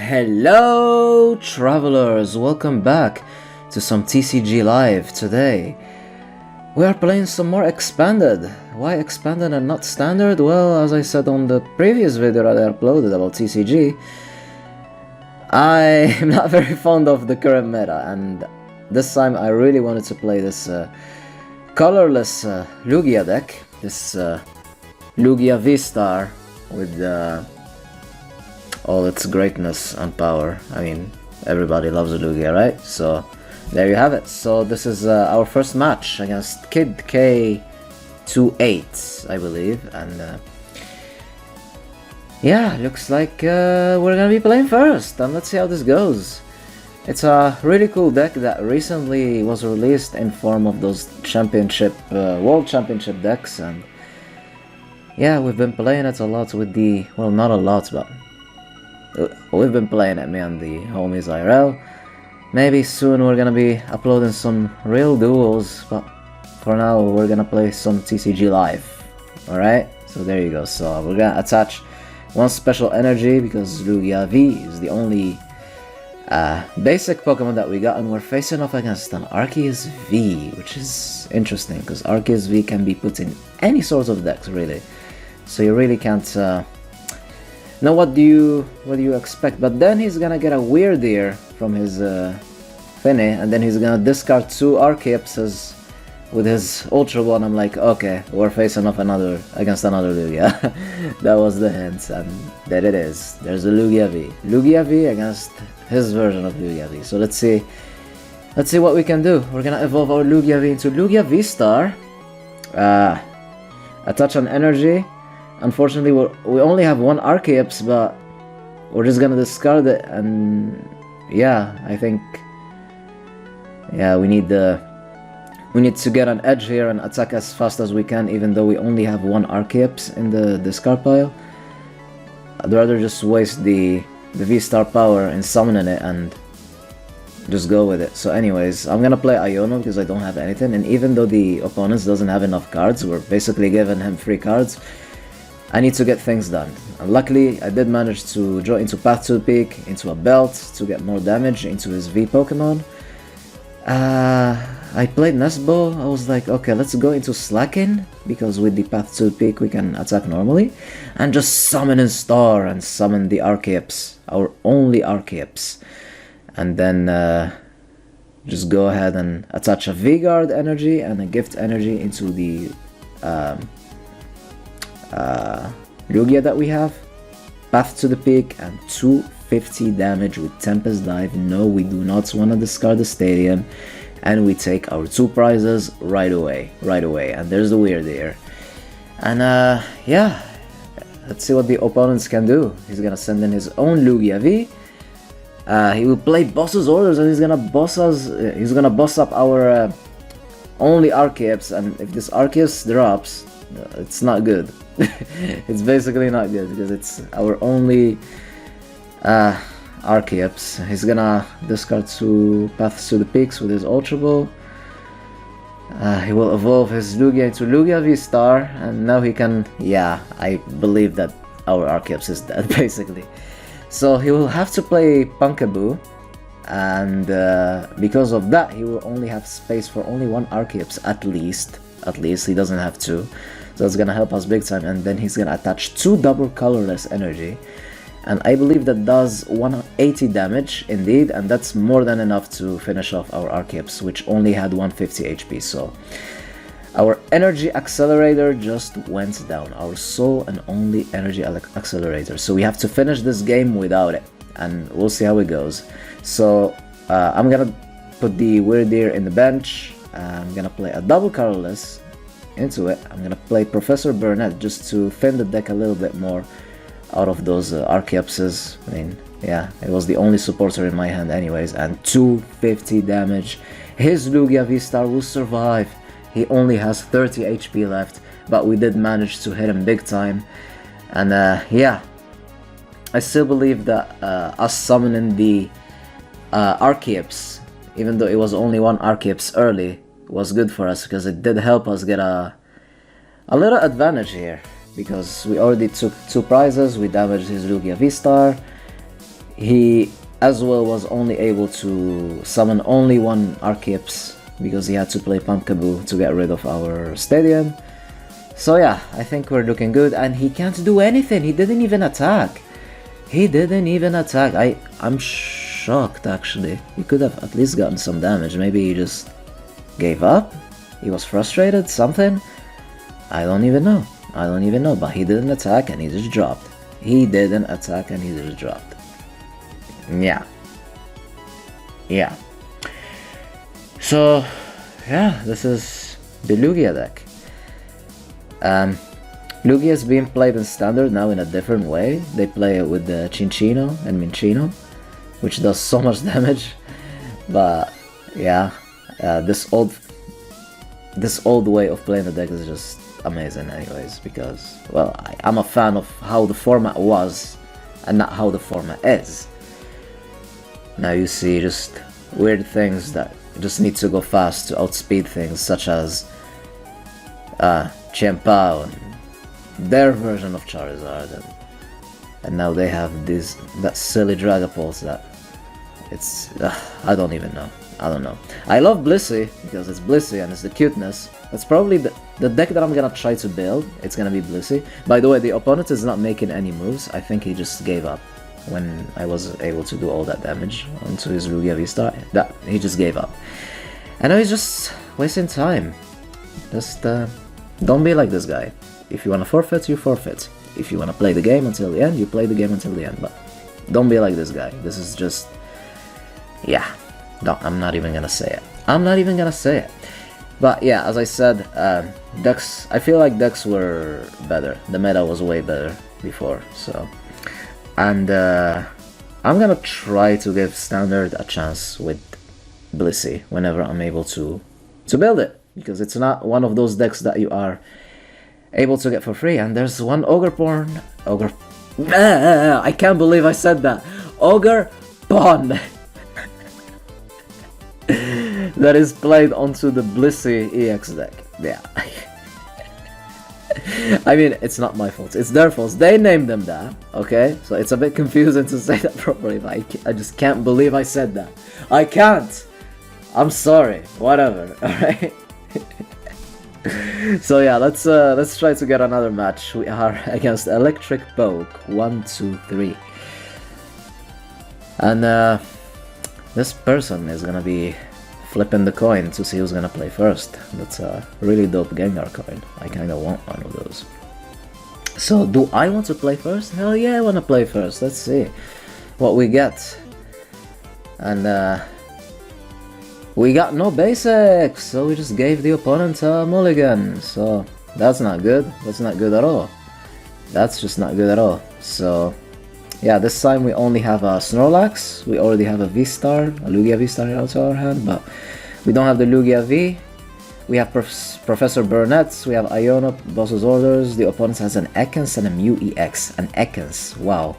Hello travelers, welcome back to some TCG Live. Today we are playing some more expanded. Why expanded and not standard? Well, as I said on the previous video that I uploaded about TCG, I am not very fond of the current meta, and this time I really wanted to play this colorless Lugia deck, this Lugia VSTAR with all its greatness and power. I mean, everybody loves a Lugia, right? So there you have it. So this is our first match against Kid K28, I believe, and yeah, looks like we're gonna be playing first, and let's see how this goes. It's a really cool deck that recently was released in form of those championship, world championship decks, and yeah, we've been playing it a lot with the, well, not a lot, but we've been playing it, me and the homies IRL. Maybe soon we're gonna be uploading some real duels, but for now we're gonna play some TCG Live. Alright, so there you go. So we're gonna attach one special energy because Lugia V is the only basic Pokemon that we got, and we're facing off against an Arceus V, which is interesting because Arceus V can be put in any sort of decks, really. So you really can't know what do you expect. But then he's gonna get a Weird Ear from his thingy, and then he's gonna discard two Arceuses with his Ultra Ball. I'm like, okay, we're facing off against another Lugia. That was the hint, and there it is. There's a Lugia V. Lugia V against his version of Lugia V. So let's see what we can do. We're gonna evolve our Lugia V into Lugia VSTAR. Attach an energy. Unfortunately, we only have one Arceus, but we're just gonna discard it, and yeah, I think, yeah, we need to get an edge here and attack as fast as we can, even though we only have one Arceus in the discard pile. I'd rather just waste the V-Star power in summoning it and just go with it. So anyways, I'm gonna play Iono because I don't have anything, and even though the opponent doesn't have enough cards, we're basically giving him free cards. I need to get things done, and luckily I did manage to draw into Path to the Peak, into a Belt to get more damage into his V Pokemon. I played Nesbo. I was like, okay, let's go into Slacking, because with the Path to the Peak we can attack normally, and just summon in Star and summon the Arceus, our only Arceus, and then just go ahead and attach a V-Guard energy and a Gift energy into the Lugia that we have. Path to the Peak and 250 damage with Tempest Dive. No, we do not want to discard the stadium, and we take our two prizes right away, and there's the Weird Ear. And yeah, let's see what the opponents can do. He's gonna send in his own Lugia V. He will play Boss's Orders, and he's gonna boss us. He's gonna boss up our only Arceus, and if this Arceus drops, it's not good. It's basically not good because it's our only Arceus. He's gonna discard two Paths to the Peaks with his Ultra Ball. He will evolve his Lugia into Lugia VSTAR, and now he can, yeah, I believe that our Arceus is dead, basically. So he will have to play Punkaboo, and because of that he will only have space for only one Arceus at least. He doesn't have two. So it's gonna help us big time, and then he's gonna attach two double colorless energy, and I believe that does 180 damage indeed, and that's more than enough to finish off our Arceus, which only had 150 HP. So our energy accelerator just went down, our sole and only energy accelerator. So we have to finish this game without it, and we'll see how it goes. So I'm gonna put the Weird Ear in the bench. I'm gonna play a double colorless into it. I'm gonna play Professor Burnett just to thin the deck a little bit more out of those Arceuses. I mean, yeah, it was the only supporter in my hand anyways, and 250 damage. His Lugia VSTAR will survive. He only has 30 HP left, but we did manage to hit him big time. And yeah, I still believe that us summoning the Arceus, even though it was only one Arceus early, was good for us because it did help us get a little advantage here, because we already took two prizes. We damaged his Lugia VSTAR. he as well was only able to summon only one Archeops because he had to play Pumpkaboo to get rid of our Stadium. So yeah, I think we're looking good, and he can't do anything. He didn't even attack. He didn't even attack. I'm shocked actually. He could have at least gotten some damage. Maybe he just gave up? He was frustrated? Something? I don't even know. I don't even know, but he didn't attack and he just dropped. He didn't attack and he just dropped. Yeah. Yeah. So, yeah, this is the Lugia deck. Lugia is being played in Standard now in a different way. They play it with the Cinccino and Minccino, which does so much damage. But, yeah, this old way of playing the deck is just amazing anyways, because, well, I'm a fan of how the format was and not how the format is. Now you see just weird things that just need to go fast to outspeed things, such as Chien-Pao and their version of Charizard, and now they have that silly Dragapult that it's I don't even know. I don't know. I love Blissey because it's Blissey and it's the cuteness. That's probably the deck that I'm gonna try to build. It's gonna be Blissey. By the way, the opponent is not making any moves. I think he just gave up when I was able to do all that damage onto his Lugia VSTAR. That he just gave up. I know he's just wasting time. Just don't be like this guy. If you wanna forfeit, you forfeit. If you wanna play the game until the end, you play the game until the end. But don't be like this guy. This is just, yeah. No, I'm not even gonna say it. I'm not even gonna say it. But yeah, as I said, decks. I feel like decks were better. The meta was way better before. So, and I'm gonna try to give Standard a chance with Blissey whenever I'm able to build it, because it's not one of those decks that you are able to get for free. And there's one Ogre-born. I can't believe I said that. Ogre-born. That is played onto the Blissey EX deck. Yeah. I mean, it's not my fault. It's their fault. They named them that, okay? So it's a bit confusing to say that properly, but I just can't believe I said that. I can't! I'm sorry. Whatever, alright? So yeah, let's try to get another match. We are against Electric Poke. 1, 2, 3. And this person is gonna be flipping the coin to see who's gonna play first. That's a really dope Gengar coin. I kinda want one of those. So, do I want to play first? Hell yeah, I wanna play first. Let's see what we get. And we got no basics, so we just gave the opponent a mulligan. So, that's not good. That's not good at all. That's just not good at all. So, yeah, this time we only have a Snorlax. We already have a V-Star, a Lugia V-Star in our hand, but we don't have the Lugia V. We have Professor Burnett's, we have Iono, Boss's Orders. The opponent has an Ekans and a Mew EX. An Ekans, wow.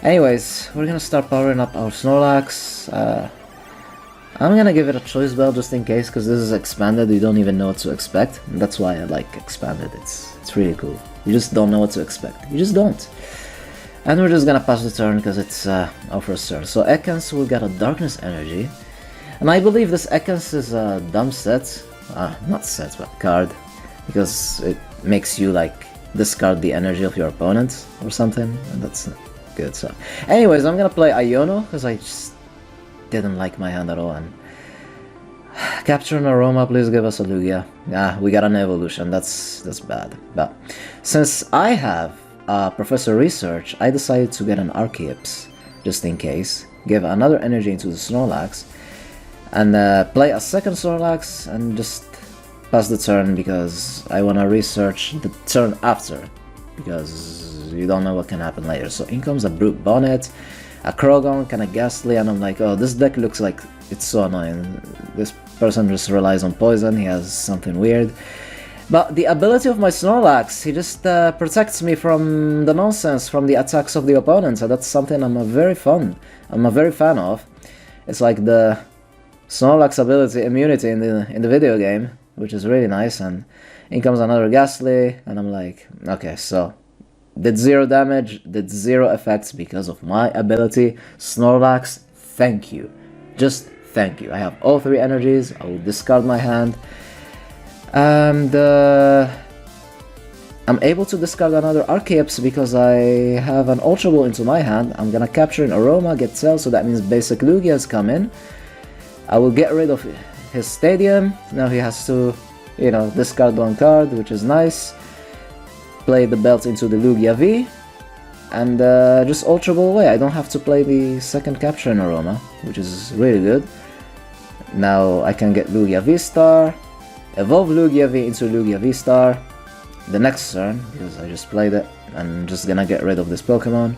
Anyways, we're gonna start powering up our Snorlax. I'm gonna give it a choice bell just in case, because this is expanded. You don't even know what to expect. And that's why I like expanded. It's really cool. You just don't know what to expect. You just don't. And we're just gonna pass the turn because it's our first turn. So Ekans will get a Darkness Energy. And I believe this Ekans is a dumb set. Not set, but card. Because it makes you like discard the energy of your opponent or something. And that's not good. So anyways, I'm gonna play Iono because I just didn't like my hand at all. And Capture an Aroma, please give us a Lugia. We got an Evolution. That's bad. But since I have Professor Research, I decided to get an Archeops, just in case, give another energy into the Snorlax, and play a second Snorlax and just pass the turn, because I want to research the turn after, because you don't know what can happen later. So in comes a Brute Bonnet, a Krogon, and a Ghastly, and I'm like, oh, this deck looks like it's so annoying. This person just relies on poison, he has something weird. But the ability of my Snorlax, he just protects me from the nonsense, from the attacks of the opponent, so that's something I'm a very fan of. It's like the Snorlax ability immunity in the video game, which is really nice. And in comes another Ghastly, and I'm like, okay, so did 0 damage, did 0 effects because of my ability. Snorlax, thank you. Just thank you. I have all 3 energies. I will discard my hand. And I'm able to discard another Archeops because I have an Ultra Ball into my hand. I'm gonna capture an Aroma, get Cell, so that means basic Lugia has come in. I will get rid of his Stadium. Now he has to, you know, discard 1 card, which is nice. Play the belt into the Lugia V. And just Ultra Ball away. I don't have to play the second capture in Aroma, which is really good. Now I can get Lugia VSTAR. Evolve Lugia V into Lugia VSTAR. The next turn, because I just played it, I'm just gonna get rid of this Pokemon.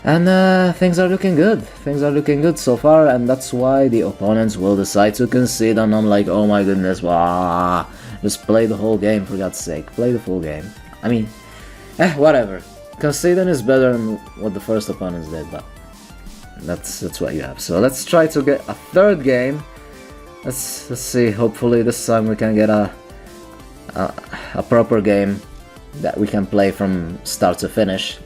And things are looking good. Things are looking good so far, and that's why the opponents will decide to concede, and I'm like, oh my goodness, wow. Just play the whole game, for God's sake. Play the full game. I mean, whatever. Conceding is better than what the first opponents did, but that's what you have. So let's try to get a third game. Let's see, hopefully this time we can get a proper game that we can play from start to finish.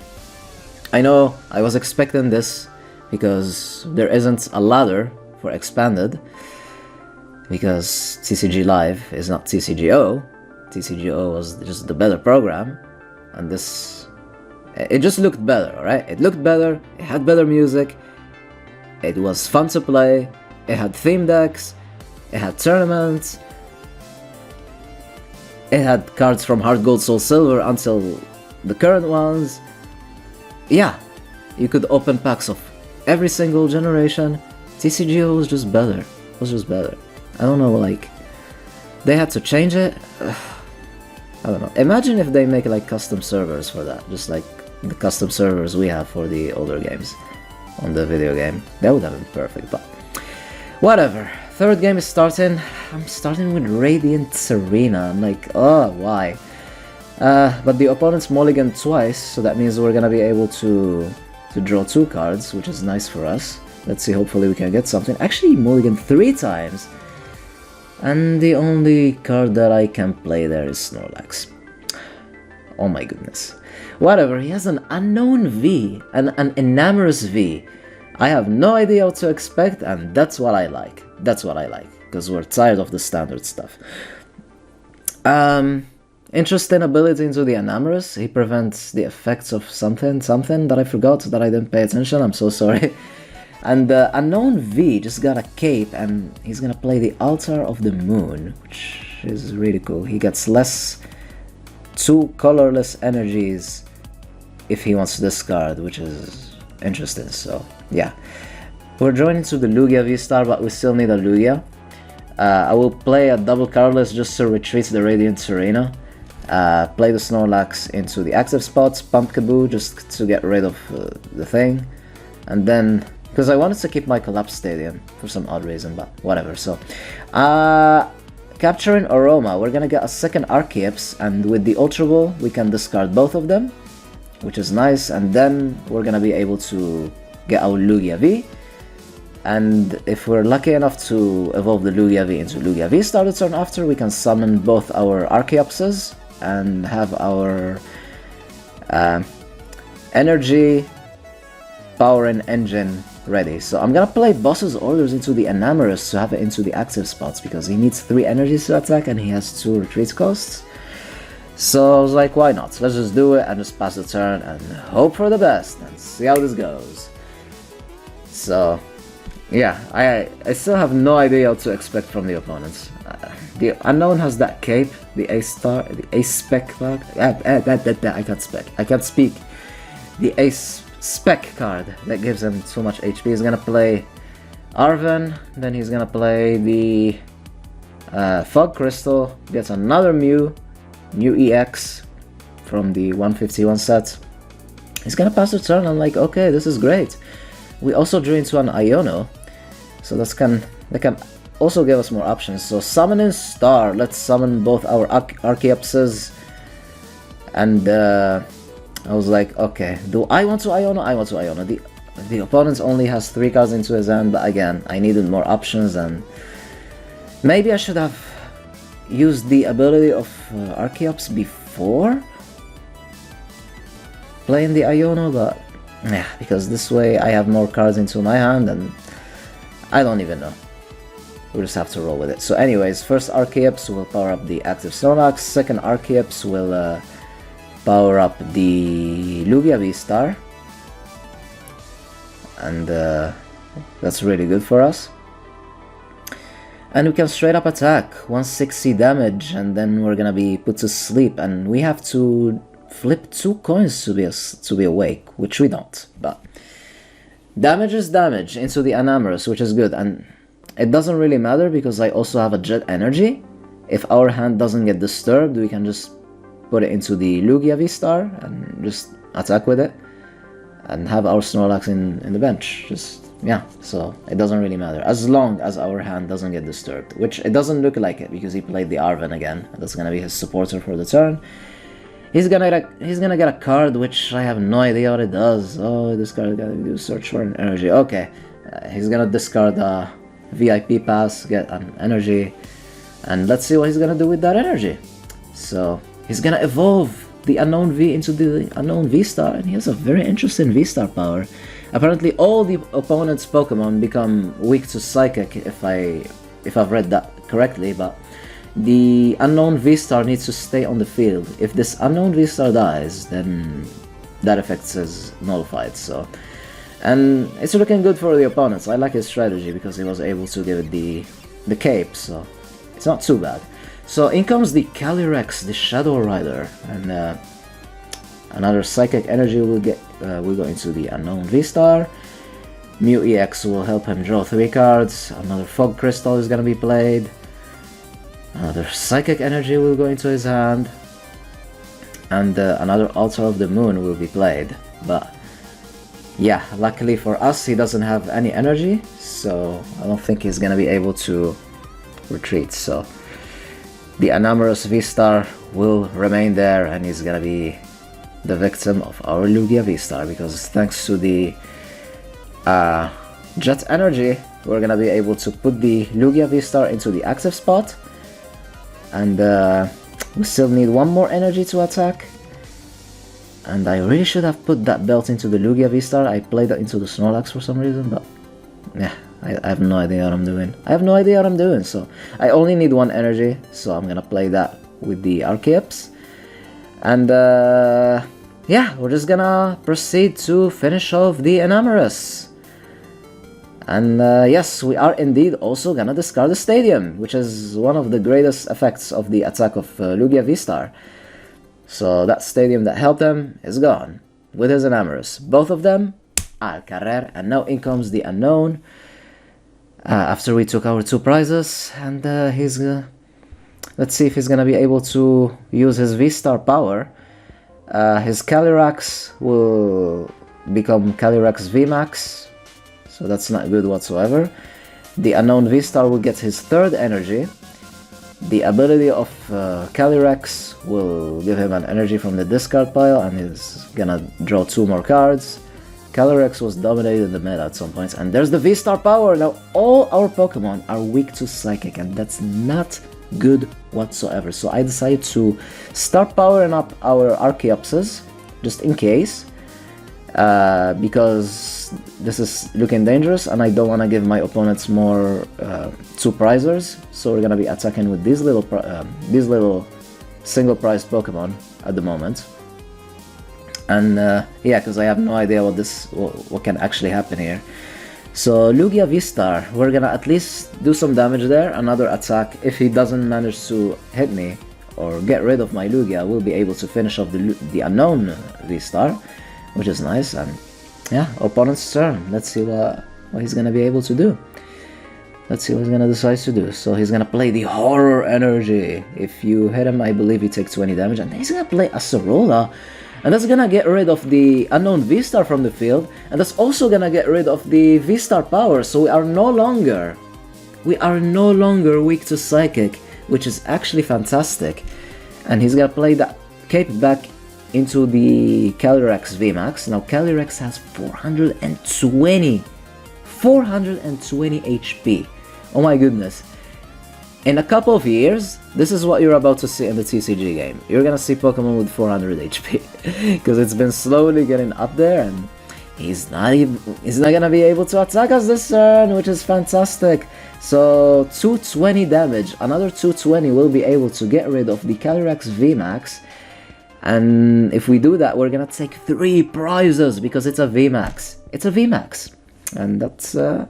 I know I was expecting this because there isn't a ladder for expanded, because TCG Live is not TCGO. TCGO was just the better program, and this, it just looked better, alright? It looked better, it had better music, it was fun to play, it had theme decks, it had tournaments, it had cards from Heart Gold, Soul Silver until the current ones. Yeah, you could open packs of every single generation. TCGO was just better. It was just better. I don't know, like, they had to change it. I don't know. Imagine if they make like custom servers for that, just like the custom servers we have for the older games on the video game. That would have been perfect, but whatever. Third game is starting. I'm starting with Radiant Serena. I'm like, oh, why? But the opponent's mulligan twice, so that means we're gonna be able to draw 2 cards, which is nice for us. Let's see, hopefully we can get something. Actually, mulligan 3 times. And the only card that I can play there is Snorlax. Oh my goodness. Whatever, he has an unknown V, an enamorous V. I have no idea what to expect, and that's what I like. That's what I like, because we're tired of the standard stuff. Interesting ability into the enamorous. He prevents the effects of something that I forgot, that I didn't pay attention. I'm so sorry. And the unknown V just got a cape, and he's gonna play the Altar of the Moon, which is really cool. He gets less 2 colorless energies if he wants to discard, which is interesting. So yeah, we're joining to the Lugia VSTAR, but we still need a Lugia. I will play a double Colorless just to retreat the Radiant Serena. Play the Snorlax into the active spots, pump Kaboo just to get rid of the thing, and then, because I wanted to keep my Collapse Stadium for some odd reason, but whatever. So capturing Aroma, we're gonna get a second Archeops, and with the Ultra Ball we can discard both of them, which is nice, and then we're gonna be able to get our Lugia V. And if we're lucky enough to evolve the Lugia V into Lugia VSTAR the turn after, we can summon both our Archeopses and have our energy powering engine ready. So I'm gonna play Boss's Orders into the Enamorous to have it into the active spots, because he needs 3 energies to attack and he has 2 retreat costs. So I was like, why not? Let's just do it and just pass the turn and hope for the best and see how this goes. So yeah, I still have no idea what to expect from the opponents. The unknown has that cape, the A-Star, the A-Spec card. I can't speak. The A-Spec card that gives him so much HP. He's gonna play Arven, then he's gonna play the Fog Crystal, gets another Mew EX from the 151 set. He's gonna pass the turn. I'm like, okay, this is great. We also drew into an Iono, so that can also give us more options. So summoning Star, let's summon both our Archeopses, and I was like, okay, do I want to Iono? I want to Iono. The opponent only has 3 cards into his hand, but again, I needed more options, and maybe I should have used the ability of Archeops before. playing the Iono, but yeah, because this way I have more cards into my hand, and I don't even know. We'll just have to roll with it. So anyways, first Archeops will power up the active Snorlax, second Archeops will power up the Lugia VSTAR, and that's really good for us. And we can straight up attack 160 damage, and then we're gonna be put to sleep, and we have to flip 2 coins to be awake, which we don't, but damage is damage into the Enamorus, which is good. And it doesn't really matter because I also have a Jet Energy. If our hand doesn't get disturbed, we can just put it into the Lugia VSTAR and just attack with it and have our Snorlax in the bench. Just, yeah, so it doesn't really matter as long as our hand doesn't get disturbed, which it doesn't look like it because he played the Arven again. That's gonna be his supporter for the turn. He's gonna get a card which I have no idea what it does. Oh, this card is gonna do search for an energy. Okay, he's gonna discard a VIP pass, get an energy, and let's see what he's gonna do with that energy. So he's gonna evolve the unknown V into the unknown V-Star, and he has a very interesting V-Star power. Apparently, all the opponent's Pokemon become weak to Psychic, if I've read that correctly, but the unknown V-Star needs to stay on the field. If this unknown V-Star dies, then that effect is nullified. So, and it's looking good for the opponents. I like his strategy because he was able to give it the cape, so it's not too bad. So in comes the Calyrex, the Shadow Rider, and another Psychic Energy will go into the unknown V-Star. Mew EX will help him draw 3 cards. Another Fog Crystal is gonna be played. Another Psychic Energy will go into his hand, and another Altar of the Moon will be played. But yeah, luckily for us, he doesn't have any energy, so I don't think he's gonna be able to retreat. So the Enamorus V-Star will remain there, and he's gonna be the victim of our Lugia V-Star, because thanks to the Jet Energy, we're gonna be able to put the Lugia V-Star into the active spot. And we still need 1 more energy to attack. And I really should have put that belt into the Lugia V-Star. I played that into the Snorlax for some reason, but yeah, I have no idea what I'm doing. So I only need 1 energy, so I'm gonna play that with the Archeops. And yeah, we're just gonna proceed to finish off the Enamorus. And yes, we are indeed also gonna discard the Stadium, which is one of the greatest effects of the attack of Lugia V-Star. So that Stadium that helped him is gone with his Enamorus. Both of them al carrer, and now in comes the Unknown. After we took our 2 prizes, and let's see if he's gonna be able to use his V-Star power. His Calyrex will become Calyrex VMAX. So that's not good whatsoever. The unknown V-Star will get his 3rd energy. The ability of Calyrex will give him an energy from the discard pile, and he's gonna draw 2 more cards. Calyrex was dominated in the meta at some points, and there's the V-Star power. Now all our Pokemon are weak to Psychic, and that's not good whatsoever. So I decided to start powering up our Archeopses, just in case. Because this is looking dangerous, and I don't want to give my opponents more 2 prizers, so we're gonna be attacking with these little single prize Pokemon at the moment. And yeah, because I have no idea what can actually happen here. So Lugia V-Star, we're gonna at least do some damage there. Another attack. If he doesn't manage to hit me or get rid of my Lugia, we'll be able to finish off the unknown V-Star, which is nice. And yeah, opponent's turn. Let's see what he's gonna be able to do. Let's see what he's gonna decide to do. So he's gonna play the Horror Energy. If you hit him, I believe you take 20 damage, and he's gonna play a Sorola, and that's gonna get rid of the unknown V-Star from the field, and that's also gonna get rid of the V-Star power. So we are no longer weak to Psychic, which is actually fantastic. And he's gonna play that cape back into the Calyrex VMAX. Now Calyrex has 420 HP. Oh my goodness. in a couple of years, this is what you're about to see in the TCG game. You're gonna see Pokemon with 400 HP, because it's been slowly getting up there, and he's not gonna be able to attack us this turn, which is fantastic. So 220 damage, another 220 will be able to get rid of the Calyrex VMAX, and if we do that, we're gonna take 3 prizes, because it's a VMAX. It's a VMAX, and that's the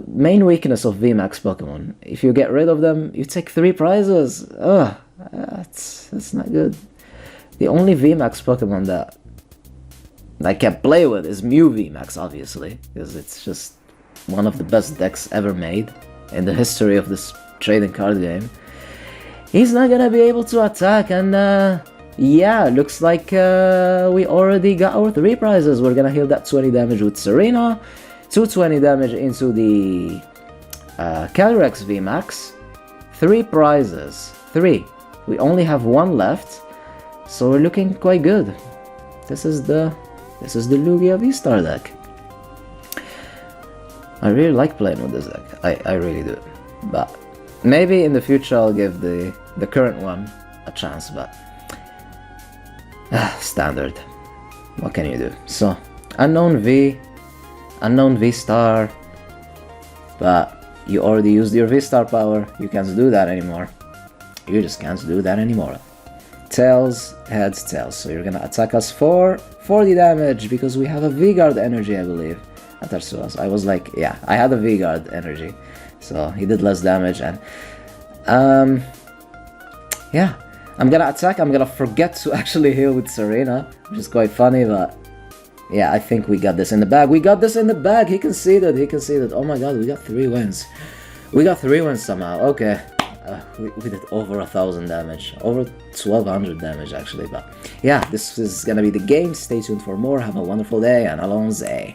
main weakness of VMAX Pokemon. If you get rid of them, you take 3 prizes. Ugh, that's not good. The only VMAX Pokemon that I can play with is Mew VMAX, obviously, because it's just one of the best decks ever made in the history of this trading card game. He's not gonna be able to attack, and yeah, looks like we already got our 3 prizes. We're gonna heal that 20 damage with Serena, 220 damage into the Calyrex VMAX, 3 prizes, 3. We only have 1 left, so we're looking quite good. This is the Lugia VSTAR deck. I really like playing with this deck. I really do. But maybe in the future I'll give the current one a chance, but standard. What can you do? So, unknown V-Star, but you already used your V-Star power. You can't do that anymore. You just can't do that anymore. Tails, heads, tails. So you're gonna attack us for 40 damage, because we have a V-Guard energy, I believe, attached to us. I was like, yeah, I had a V-Guard energy, so he did less damage, and yeah, I'm gonna attack. I'm gonna forget to actually heal with Serena, which is quite funny, but yeah, I think we got this in the bag. We got this in the bag. He conceded. Oh my god, we got 3 wins. We got 3 wins somehow. Okay. We did over 1,000 damage. Over 1,200 damage, actually. But yeah, this is gonna be the game. Stay tuned for more. Have a wonderful day, and allons-y.